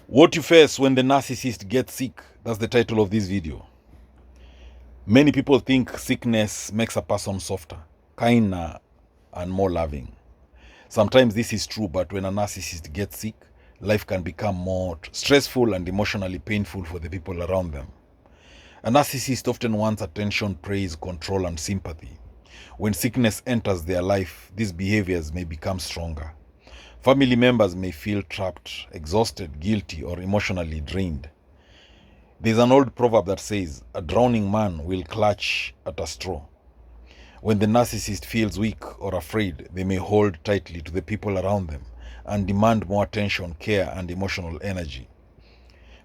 What you face when the narcissist gets sick. That's the title of this video. Many people think sickness makes a person softer, kinder, and more loving. Sometimes this is true, but when a narcissist gets sick, life can become more stressful and emotionally painful for the people around them. A narcissist often wants attention, praise, control, and sympathy. When sickness enters their life, these behaviors may become stronger. Family members may feel trapped, exhausted, guilty, or emotionally drained. There's an old proverb that says, a drowning man will clutch at a straw. When the narcissist feels weak or afraid, they may hold tightly to the people around them and demand more attention, care, and emotional energy.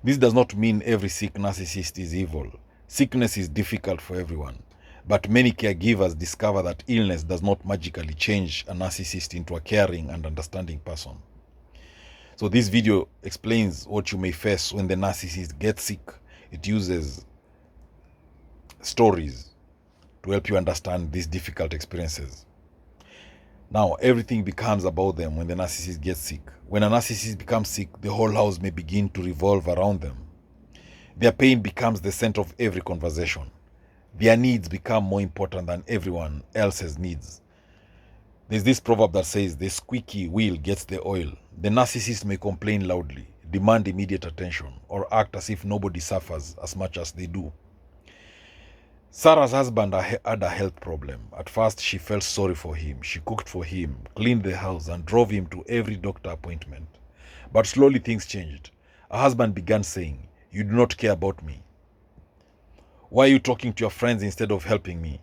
This does not mean every sick narcissist is evil. Sickness is difficult for everyone. But many caregivers discover that illness does not magically change a narcissist into a caring and understanding person. So this video explains what you may face when the narcissist gets sick. It uses stories to help you understand these difficult experiences. Now, everything becomes about them when the narcissist gets sick. When a narcissist becomes sick, the whole house may begin to revolve around them. Their pain becomes the center of every conversation. Their needs become more important than everyone else's needs. There's this proverb that says, the squeaky wheel gets the oil. The narcissist may complain loudly, demand immediate attention, or act as if nobody suffers as much as they do. Sarah's husband had a health problem. At first, she felt sorry for him. She cooked for him, cleaned the house, and drove him to every doctor appointment. But slowly things changed. Her husband began saying, "You do not care about me. Why are you talking to your friends instead of helping me?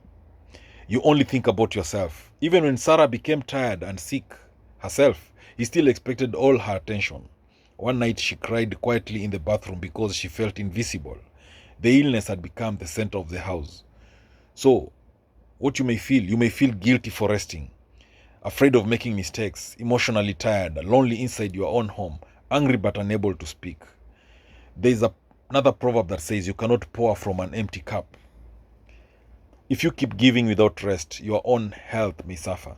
You only think about yourself." Even when Sarah became tired and sick herself, he still expected all her attention. One night she cried quietly in the bathroom because she felt invisible. The illness had become the center of the house. So, what you may feel guilty for resting, afraid of making mistakes, emotionally tired, lonely inside your own home, angry but unable to speak. There is another proverb that says, you cannot pour from an empty cup. If you keep giving without rest, your own health may suffer.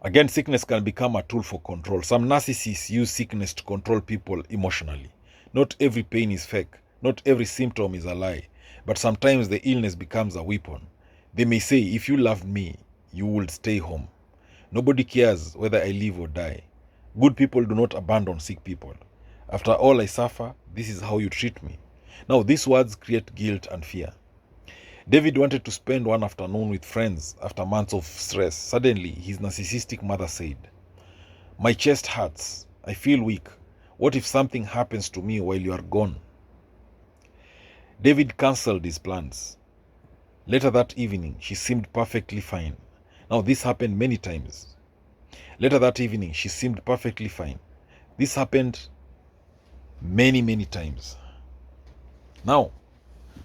Again, sickness can become a tool for control. Some narcissists use sickness to control people emotionally. Not every pain is fake. Not every symptom is a lie. But sometimes the illness becomes a weapon. They may say, if you loved me, you would stay home. Nobody cares whether I live or die. Good people do not abandon sick people. After all I suffer, this is how you treat me. Now, these words create guilt and fear. David wanted to spend one afternoon with friends after months of stress. Suddenly, his narcissistic mother said, "My chest hurts. I feel weak. What if something happens to me while you are gone?" David cancelled his plans. Later that evening, she seemed perfectly fine. Now, this happened many times. Later that evening, she seemed perfectly fine. This happened many times. Now,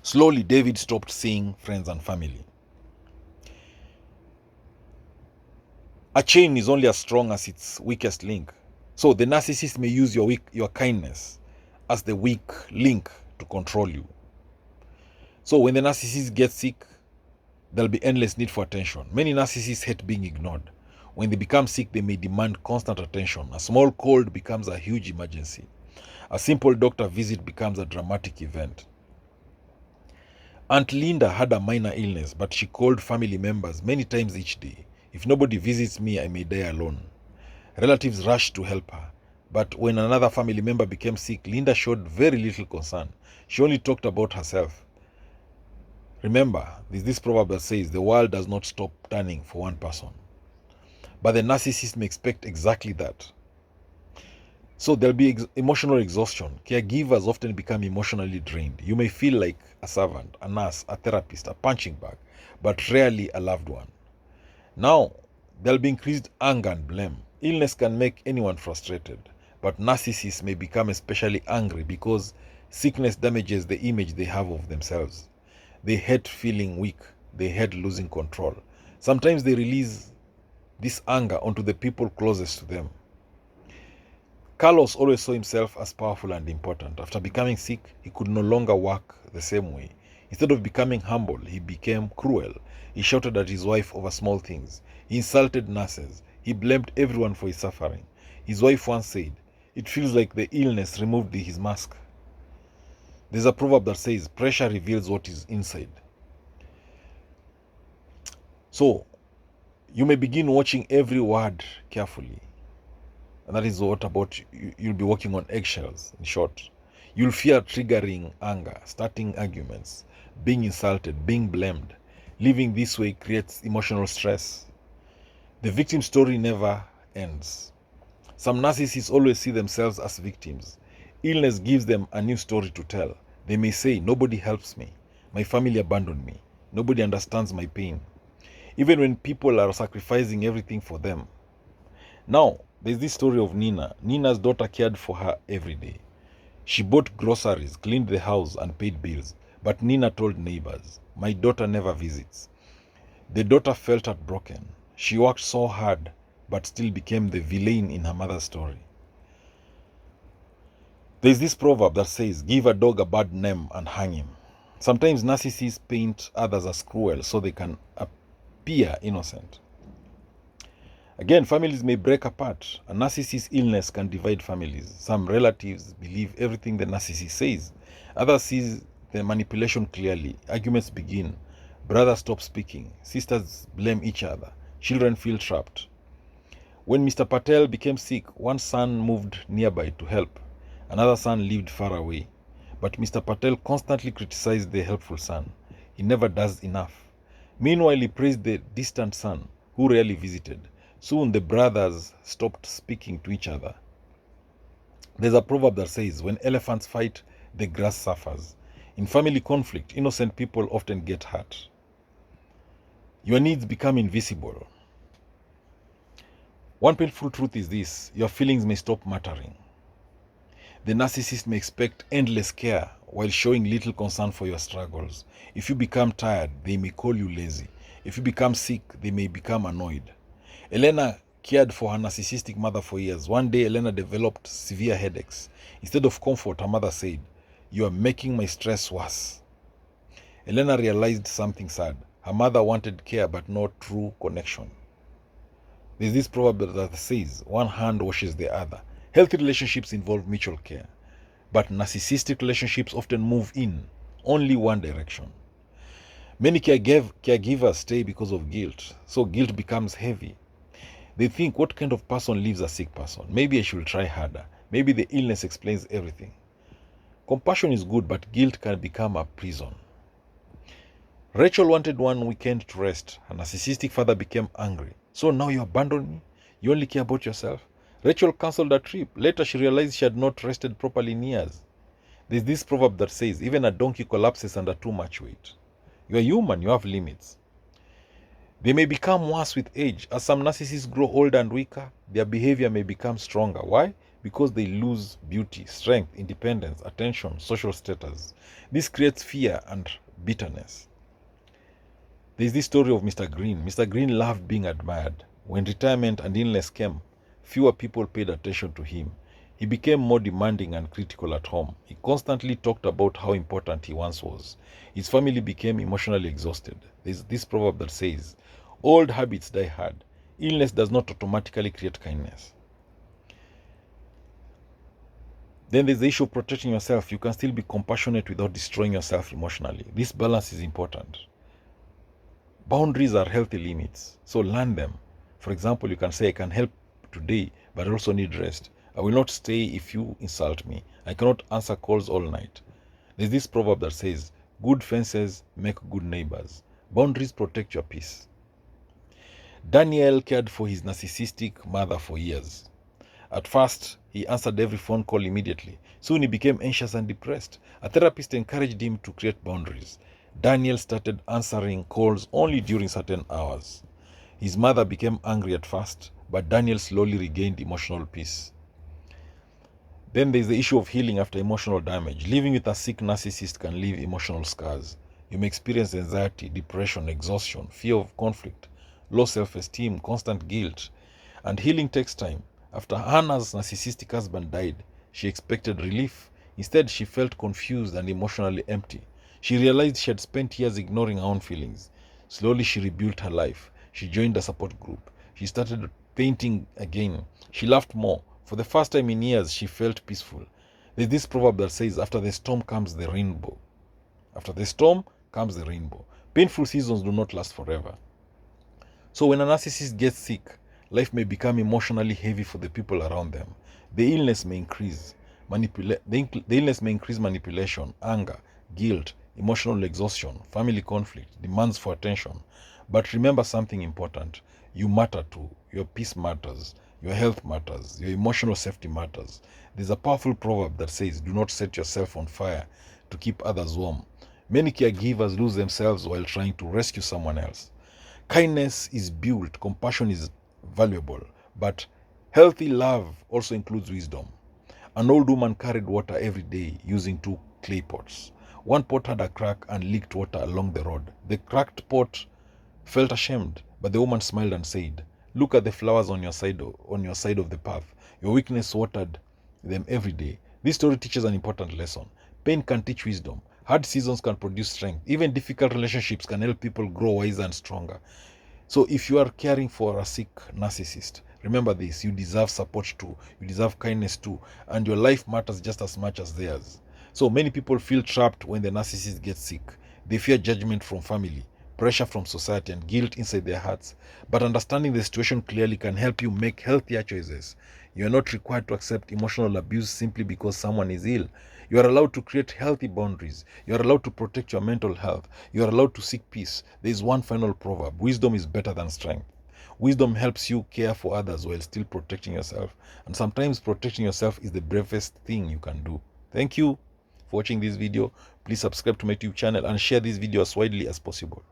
slowly, David stopped seeing friends and family. A chain is only as strong as its weakest link. So the narcissist may use your kindness as the weak link to control you. So when the narcissist gets sick, there'll be endless need for attention. Many narcissists hate being ignored. When they become sick, they may demand constant attention. A small cold becomes a huge emergency. A simple doctor visit becomes a dramatic event. Aunt Linda had a minor illness, but she called family members many times each day. "If nobody visits me, I may die alone." Relatives rushed to help her. But when another family member became sick, Linda showed very little concern. She only talked about herself. Remember, there's this proverb that says, the world does not stop turning for one person. But the narcissist may expect exactly that. So there'll be emotional exhaustion. Caregivers often become emotionally drained. You may feel like a servant, a nurse, a therapist, a punching bag, but rarely a loved one. Now, there'll be increased anger and blame. Illness can make anyone frustrated, but narcissists may become especially angry because sickness damages the image they have of themselves. They hate feeling weak. They hate losing control. Sometimes they release this anger onto the people closest to them. Carlos always saw himself as powerful and important. After becoming sick, he could no longer work the same way. Instead of becoming humble, he became cruel. He shouted at his wife over small things. He insulted nurses. He blamed everyone for his suffering. His wife once said, It feels like the illness removed his mask. There's a proverb that says, pressure reveals what is inside. So, you may begin watching every word carefully. And that is what about you'll be walking on eggshells, in short. You'll fear triggering anger, starting arguments, being insulted, being blamed. Living this way creates emotional stress. The victim story never ends. Some narcissists always see themselves as victims. Illness gives them a new story to tell. They may say, nobody helps me. My family abandoned me. Nobody understands my pain. Even when people are sacrificing everything for them. Now, there's this story of Nina. Nina's daughter cared for her every day. She bought groceries, cleaned the house, and paid bills. But Nina told neighbors, my daughter never visits. The daughter felt heartbroken. She worked so hard, but still became the villain in her mother's story. There's this proverb that says, give a dog a bad name and hang him. Sometimes narcissists paint others as cruel so they can appear innocent. Again, families may break apart. A narcissist's illness can divide families. Some relatives believe everything the narcissist says. Others see the manipulation clearly. Arguments begin. Brothers stop speaking. Sisters blame each other. Children feel trapped. When Mr. Patel became sick, one son moved nearby to help. Another son lived far away. But Mr. Patel constantly criticized the helpful son. He never does enough. Meanwhile, he praised the distant son, who rarely visited. Soon the brothers stopped speaking to each other. There's a proverb that says, when elephants fight, the grass suffers. In family conflict, innocent people often get hurt. Your needs become invisible. One painful truth is this, your feelings may stop mattering. The narcissist may expect endless care while showing little concern for your struggles. If you become tired, they may call you lazy. If you become sick, they may become annoyed. Elena cared for her narcissistic mother for years. One day, Elena developed severe headaches. Instead of comfort, her mother said, you are making my stress worse. Elena realized something sad. Her mother wanted care but not true connection. There's this proverb that says, one hand washes the other. Healthy relationships involve mutual care, but narcissistic relationships often move in only one direction. Many caregivers stay because of guilt, so guilt becomes heavy. They think, what kind of person leaves a sick person? Maybe I should try harder. Maybe the illness explains everything. Compassion is good, but guilt can become a prison. Rachel wanted one weekend to rest. Her narcissistic father became angry. So now you abandon me? You only care about yourself? Rachel cancelled her trip. Later she realized she had not rested properly in years. There's this proverb that says, even a donkey collapses under too much weight. You are human, you have limits. They may become worse with age. As some narcissists grow older and weaker, their behavior may become stronger. Why? Because they lose beauty, strength, independence, attention, social status. This creates fear and bitterness. There's this story of Mr. Green. Mr. Green loved being admired. When retirement and illness came, fewer people paid attention to him. He became more demanding and critical at home. He constantly talked about how important he once was. His family became emotionally exhausted. There's this proverb that says, old habits die hard. Illness does not automatically create kindness. Then there's the issue of protecting yourself. You can still be compassionate without destroying yourself emotionally. This balance is important. Boundaries are healthy limits, so learn them. For example, you can say, I can help today, but I also need rest. I will not stay if you insult me. I cannot answer calls all night. There's this proverb that says, good fences make good neighbors. Boundaries protect your peace. Daniel cared for his narcissistic mother for years. At first, he answered every phone call immediately. Soon he became anxious and depressed. A therapist encouraged him to create boundaries. Daniel started answering calls only during certain hours. His mother became angry at first, but Daniel slowly regained emotional peace. Then there's the issue of healing after emotional damage. Living with a sick narcissist can leave emotional scars. You may experience anxiety, depression, exhaustion, fear of conflict, low self-esteem, constant guilt. And healing takes time. After Hannah's narcissistic husband died, she expected relief. Instead, she felt confused and emotionally empty. She realized she had spent years ignoring her own feelings. Slowly, she rebuilt her life. She joined a support group. She started painting again. She laughed more, For the first time in years, she felt peaceful. There's this proverb that says, after the storm comes the rainbow. After the storm comes the rainbow. Painful seasons do not last forever. So when a narcissist gets sick, life may become emotionally heavy for the people around them. The illness may increase. The illness may increase manipulation, anger, guilt, emotional exhaustion, family conflict, demands for attention. But remember something important. You matter too. Your peace matters. Your health matters. Your emotional safety matters. There's a powerful proverb that says, do not set yourself on fire to keep others warm. Many caregivers lose themselves while trying to rescue someone else. Kindness is built, compassion is valuable, but healthy love also includes wisdom. An old woman carried water every day using 2 clay pots. One pot had a crack and leaked water along the road. The cracked pot felt ashamed, but the woman smiled and said, look at the flowers on your side of the path. Your weakness watered them every day. This story teaches an important lesson. Pain can teach wisdom. Hard seasons can produce strength. Even difficult relationships can help people grow wiser and stronger. So if you are caring for a sick narcissist, remember this, you deserve support too. You deserve kindness too. And your life matters just as much as theirs. So many people feel trapped when the narcissist gets sick. They fear judgment from family, pressure from society, and guilt inside their hearts. But understanding the situation clearly can help you make healthier choices. You are not required to accept emotional abuse simply because someone is ill. You are allowed to create healthy boundaries. You are allowed to protect your mental health. You are allowed to seek peace. There is one final proverb. Wisdom is better than strength. Wisdom helps you care for others while still protecting yourself. And sometimes protecting yourself is the bravest thing you can do. Thank you for watching this video. Please subscribe to my YouTube channel and share this video as widely as possible.